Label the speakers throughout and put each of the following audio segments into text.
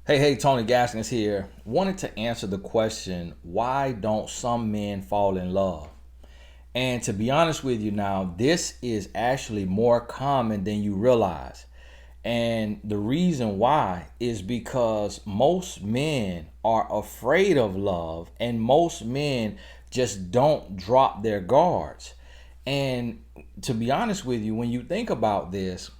Speaker 1: Hey, Tony Gaskins here. Wanted to answer the question, why don't some men fall in love? And to be honest with you now, this is actually more common than you realize. And the reason why is because most men are afraid of love and most men just don't drop their guards. And to be honest with you, when you think about this,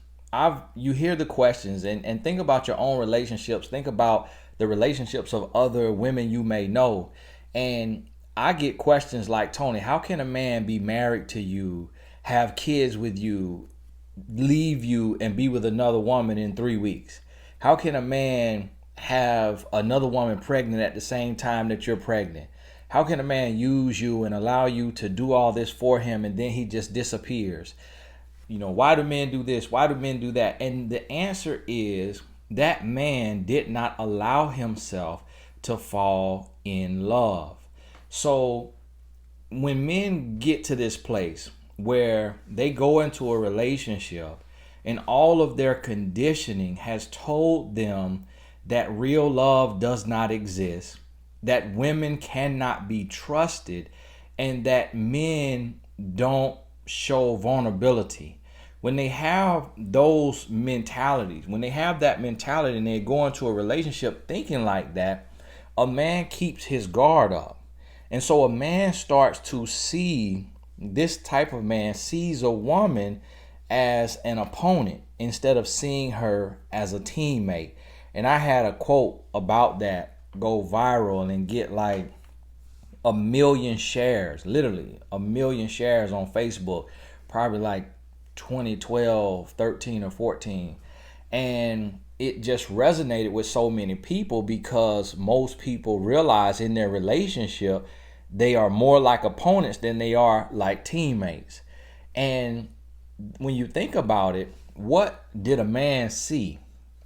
Speaker 1: you hear the questions and think about your own relationships. Think about the relationships of other women you may know. And I get questions like, Tony, how can a man be married to you, have kids with you, leave you and be with another woman in 3 weeks? How can a man have another woman pregnant at the same time that you're pregnant? How can a man use you and allow you to do all this for him and then he just disappears? Why do men do this? Why do men do that? And the answer is that man did not allow himself to fall in love. So when men get to this place where they go into a relationship and all of their conditioning has told them that real love does not exist, that women cannot be trusted, and that men don't show vulnerability. When they have those mentalities, when they have that mentality and they go into a relationship thinking like that, a man keeps his guard up. And so a man starts to see, this type of man sees a woman as an opponent instead of seeing her as a teammate. And I had a quote about that go viral and get like 1 million shares, literally 1 million shares on Facebook, probably like 2012, 13 or 14. And it just resonated with so many people because most people realize in their relationship they are more like opponents than they are like teammates. And when you think about it, what did a man see?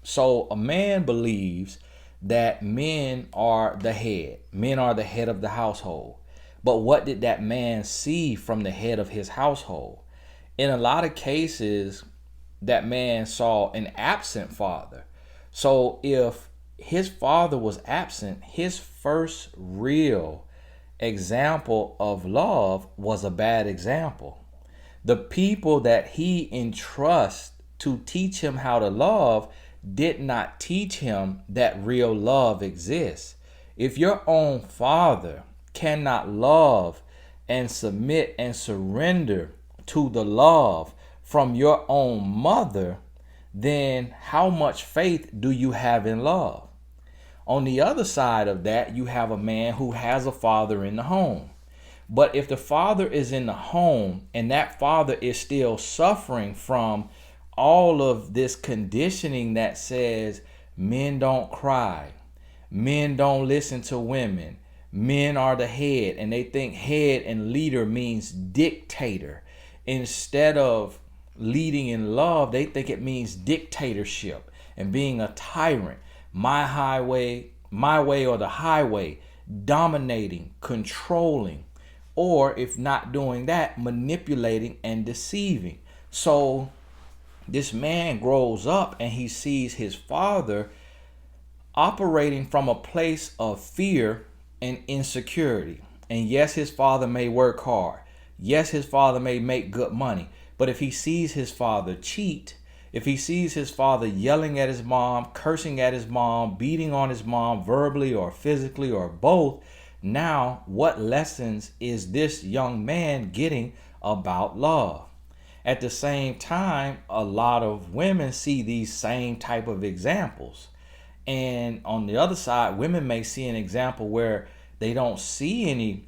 Speaker 1: So a man believes that men are the head. Men are the head of the household. But what did that man see from the head of his household? In a lot of cases, that man saw an absent father. So if his father was absent, his first real example of love was a bad example. The people that he entrusts to teach him how to love did not teach him that real love exists. If your own father cannot love and submit and surrender to the love from your own mother, then how much faith do you have in love? On the other side of that, you have a man who has a father in the home. But if the father is in the home and that father is still suffering from all of this conditioning that says men don't cry, men don't listen to women, men are the head, and they think head and leader means dictator. Instead of leading in love, they think it means dictatorship and being a tyrant. My way or the highway, dominating, controlling, or if not doing that, manipulating and deceiving. So this man grows up and he sees his father operating from a place of fear and insecurity. And yes, his father may work hard. Yes, his father may make good money. But if he sees his father cheat, if he sees his father yelling at his mom, cursing at his mom, beating on his mom verbally or physically or both, now what lessons is this young man getting about love? At the same time, a lot of women see these same type of examples. And on the other side, women may see an example where they don't see anything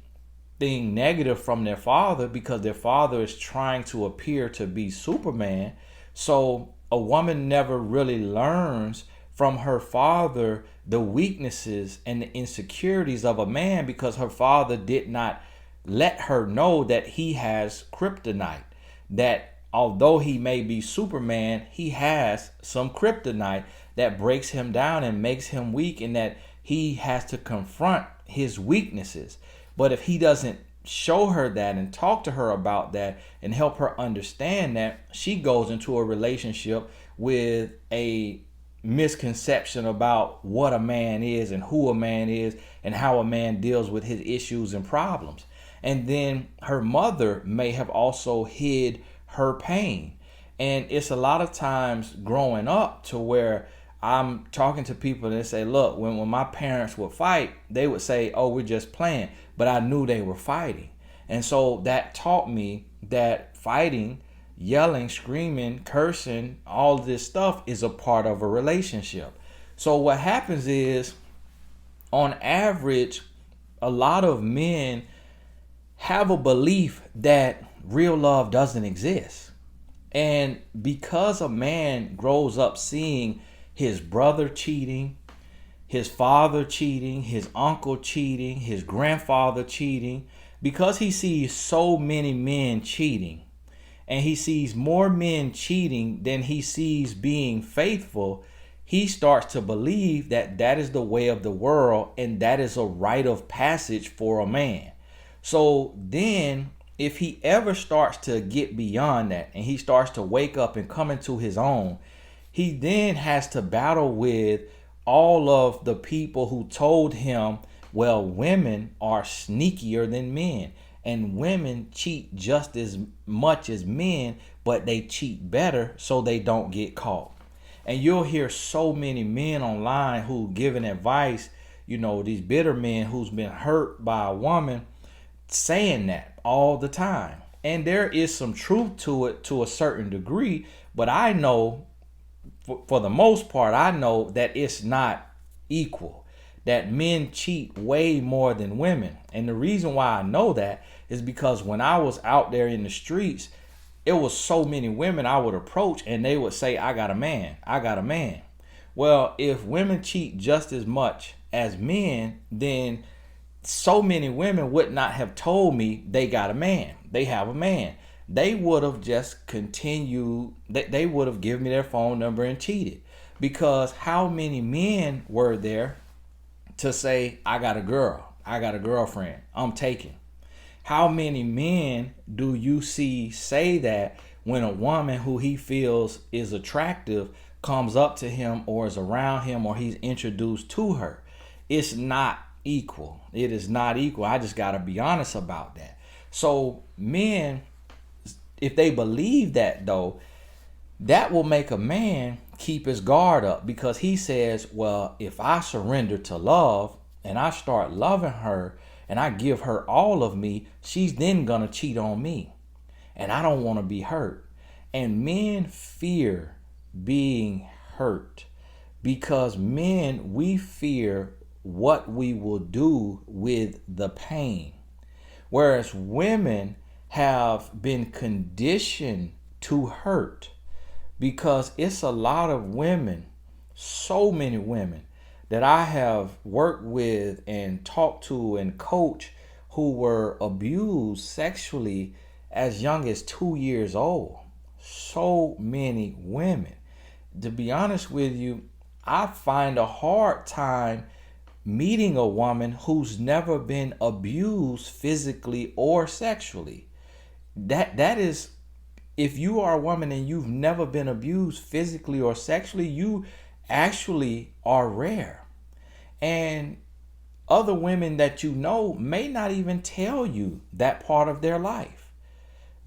Speaker 1: negative from their father because their father is trying to appear to be Superman. So a woman never really learns from her father the weaknesses and the insecurities of a man because her father did not let her know that he has kryptonite, that although he may be Superman, he has some kryptonite that breaks him down and makes him weak, and that he has to confront his weaknesses. But if he doesn't show her that and talk to her about that and help her understand that, she goes into a relationship with a misconception about what a man is and who a man is and how a man deals with his issues and problems. And then her mother may have also hid her pain. And it's a lot of times growing up to where I'm talking to people and they say, look, when my parents would fight, they would say, oh, we're just playing. But I knew they were fighting. And so that taught me that fighting, yelling, screaming, cursing, all this stuff is a part of a relationship. So what happens is, on average, a lot of men have a belief that real love doesn't exist. And because a man grows up seeing his brother cheating, his father cheating, his uncle cheating, his grandfather cheating, because he sees so many men cheating, and he sees more men cheating than he sees being faithful, he starts to believe that that is the way of the world and that is a rite of passage for a man. So then if he ever starts to get beyond that and he starts to wake up and come into his own, he then has to battle with all of the people who told him, well, women are sneakier than men and women cheat just as much as men, but they cheat better so they don't get caught. And you'll hear so many men online who giving advice, these bitter men who's been hurt by a woman, saying that all the time. And there is some truth to it to a certain degree, but I know for the most part, I know that it's not equal, that men cheat way more than women. And the reason why I know that is because when I was out there in the streets, it was so many women I would approach and they would say, I got a man, I got a man. Well, if women cheat just as much as men, then so many women would not have told me they got a man, they have a man. They would have just continued, they would have given me their phone number and cheated. Because how many men were there to say, I got a girl, I got a girlfriend, I'm taken? How many men do you see say that when a woman who he feels is attractive comes up to him or is around him or he's introduced to her? It's not equal. It is not equal. I just got to be honest about that. So men, if they believe that though, that will make a man keep his guard up, because he says, well, if I surrender to love and I start loving her and I give her all of me, she's then gonna cheat on me. And I don't want to be hurt. And men fear being hurt because men, we fear what we will do with the pain. Whereas women have been conditioned to hurt, because it's a lot of women, so many women that I have worked with and talked to and coached who were abused sexually as young as 2 years old. So many women. To be honest with you, I find a hard time meeting a woman who's never been abused physically or sexually. That is, if you are a woman and you've never been abused physically or sexually, you actually are rare. And other women that you know may not even tell you that part of their life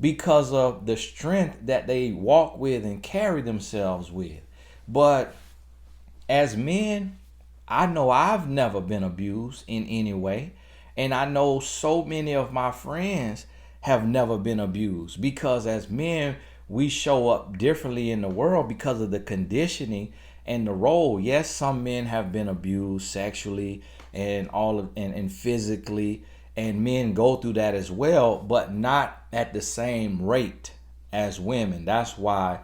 Speaker 1: because of the strength that they walk with and carry themselves with. But as men, I know I've never been abused in any way. And I know so many of my friends have never been abused, because as men, we show up differently in the world because of the conditioning and the role. Yes, some men have been abused sexually and and physically, and men go through that as well, but not at the same rate as women. That's why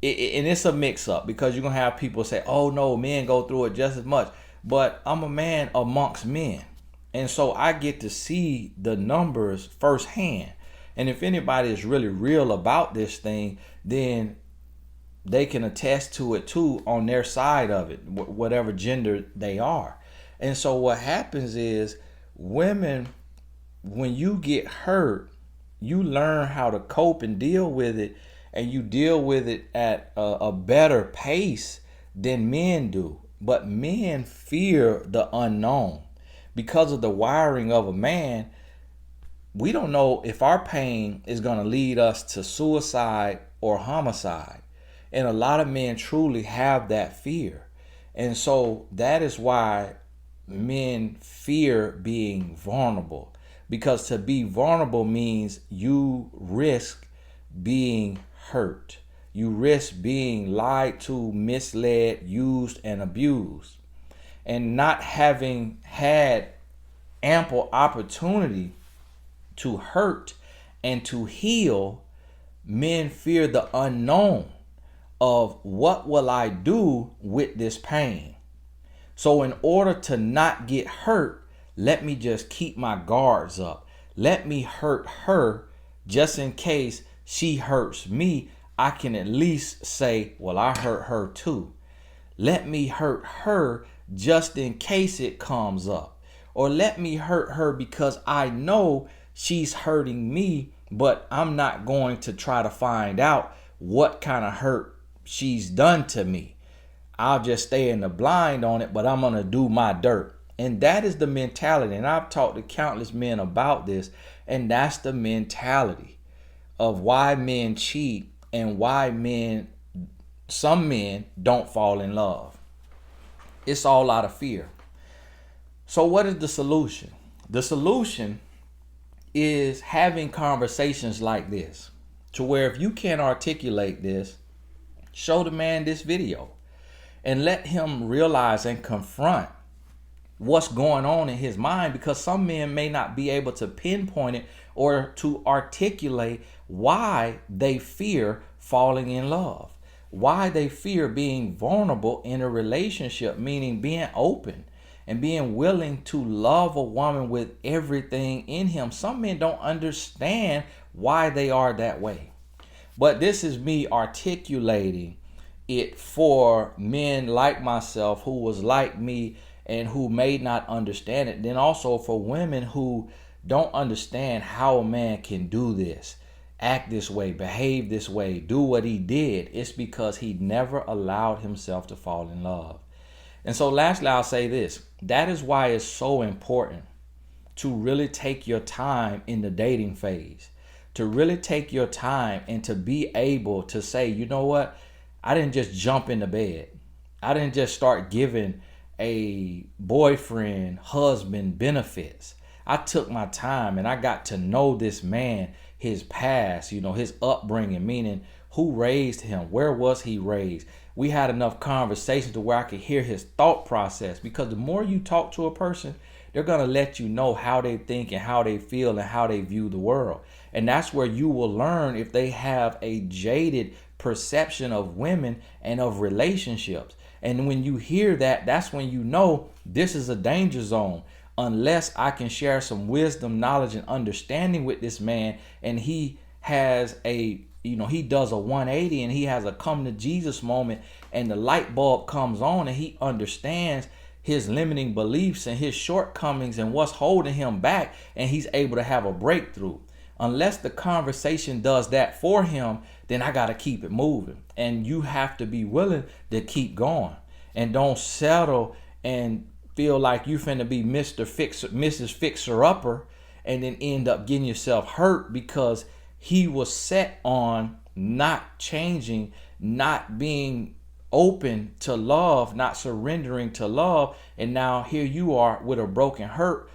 Speaker 1: and it's a mix up, because you're gonna have people say, oh no, men go through it just as much. But I'm a man amongst men, and so I get to see the numbers firsthand. And if anybody is really real about this thing, then they can attest to it too on their side of it, whatever gender they are. And so what happens is, women, when you get hurt, you learn how to cope and deal with it, and you deal with it at a better pace than men do. But men fear the unknown. Because of the wiring of a man, we don't know if our pain is going to lead us to suicide or homicide. And a lot of men truly have that fear. And so that is why men fear being vulnerable. Because to be vulnerable means you risk being hurt. You risk being lied to, misled, used, and abused. And not having had ample opportunity to hurt and to heal, men fear the unknown of what will I do with this pain. So in order to not get hurt, let me just keep my guards up. Let me hurt her just in case she hurts me. I can at least say, well, I hurt her too. Let me hurt her just in case it comes up. Or let me hurt her because I know she's hurting me, but I'm not going to try to find out what kind of hurt she's done to me. I'll just stay in the blind on it, but I'm going to do my dirt. And that is the mentality. And I've talked to countless men about this. And that's the mentality of why men cheat and why some men don't fall in love. It's all out of fear. So what is the solution? The solution is having conversations like this, to where if you can't articulate this, show the man this video and let him realize and confront what's going on in his mind, because some men may not be able to pinpoint it or to articulate why they fear falling in love, why they fear being vulnerable in a relationship, meaning being open and being willing to love a woman with everything in him. Some men don't understand why they are that way. But this is me articulating it for men like myself who was like me and who may not understand it. Then also for women who don't understand how a man can do this, act this way, behave this way, do what he did. It's because he never allowed himself to fall in love. And so lastly, I'll say this. That is why it's so important to really take your time in the dating phase, to really take your time and to be able to say, you know what? I didn't just jump into bed. I didn't just start giving a boyfriend, husband benefits. I took my time and I got to know this man, his past, his upbringing, meaning who raised him, where was he raised. We had enough conversation to where I could hear his thought process, because the more you talk to a person, they're going to let you know how they think and how they feel and how they view the world. And that's where you will learn if they have a jaded perception of women and of relationships. And when you hear that, that's when you know this is a danger zone. Unless I can share some wisdom, knowledge, and understanding with this man, and he has he does a 180 and he has a come to Jesus moment, and the light bulb comes on and he understands his limiting beliefs and his shortcomings and what's holding him back, and he's able to have a breakthrough. Unless the conversation does that for him, then I got to keep it moving. And you have to be willing to keep going, and don't settle and feel like you finna be Mrs. Fixer-Upper and then end up getting yourself hurt because he was set on not changing, not being open to love, not surrendering to love. And now here you are with a broken heart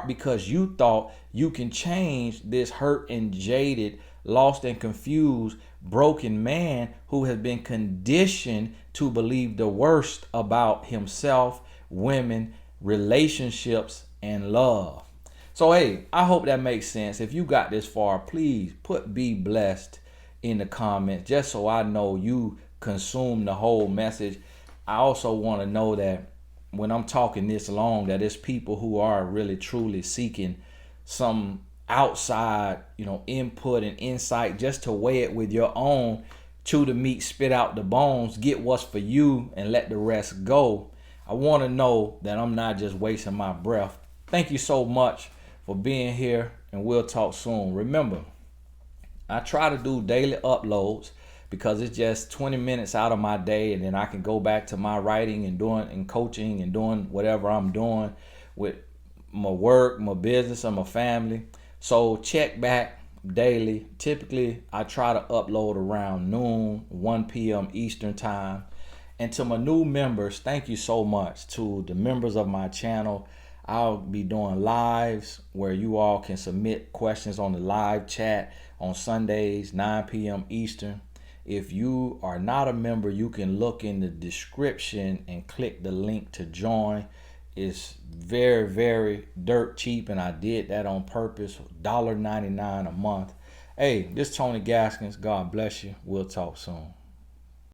Speaker 1: because you thought you can change this hurt and jaded, lost and confused, broken man who has been conditioned to believe the worst about himself, women, relationships, and love. So, hey, I hope that makes sense. If you got this far, please put "be blessed" in the comments, just so I know you consume the whole message. I also want to know that when I'm talking this long, that it's people who are really truly seeking some outside, input and insight, just to weigh it with your own, chew the meat, spit out the bones, get what's for you, and let the rest go. I want to know that I'm not just wasting my breath. Thank you so much for being here, and we'll talk soon. Remember, I try to do daily uploads because it's just 20 minutes out of my day, and then I can go back to my writing and doing and coaching and doing whatever I'm doing with my work, my business, and my family. So check back daily. Typically, I try to upload around noon, 1 p.m. Eastern time. And to my new members, thank you so much. To the members of my channel, I'll be doing lives where you all can submit questions on the live chat on Sundays, 9 p.m. Eastern. If you are not a member, you can look in the description and click the link to join. It's very, very dirt cheap, and I did that on purpose. $1.99 a month. Hey, this is Tony Gaskins. God bless you. We'll talk soon.